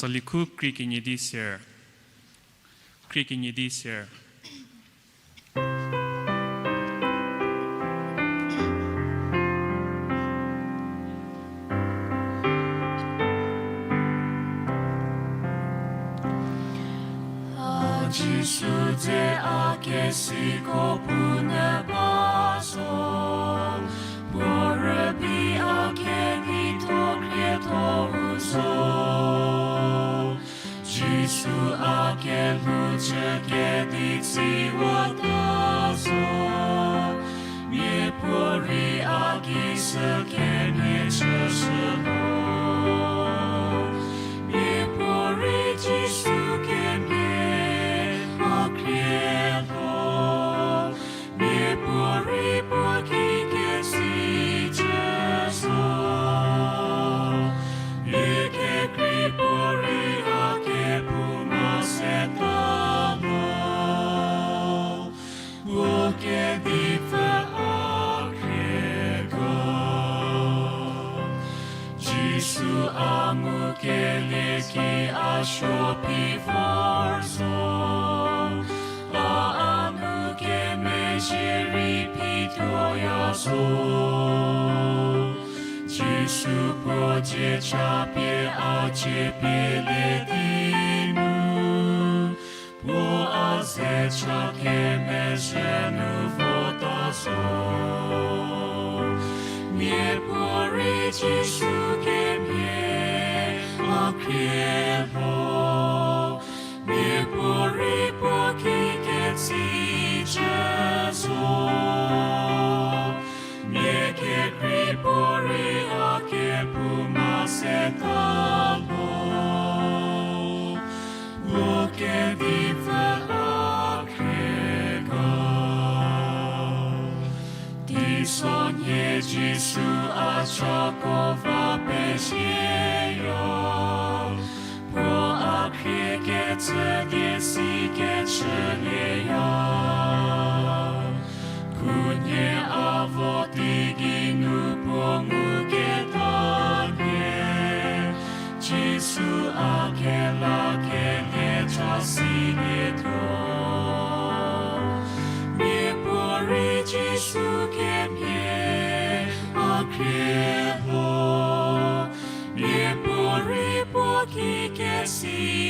Zaliku krikinyi disir. Krikinyi disir. 지수제 아케시고 분해바소 보르비 아케니 토크리토우소 지수 아케 루체게 디치와다소 미포리 아기스케 니체스노 미포리 지수케 Amukeleki ashopi forzo Amuke mejiri pitoyaso Jisu poje chapie ache peledinu Po aze chake mejenu votaso Mie pori Jisu Kripo, mi pori poki ketsi jeso, mi ke kripori ake pumasetalo, loke diva akrega. Ti sonje Jisu achakova pesiejo. Цедесике ченея, кунye авотигину помукетане, Jisu akela kene chasineto, mi pori Jisu kemye akrelo, mi pori poki kesi.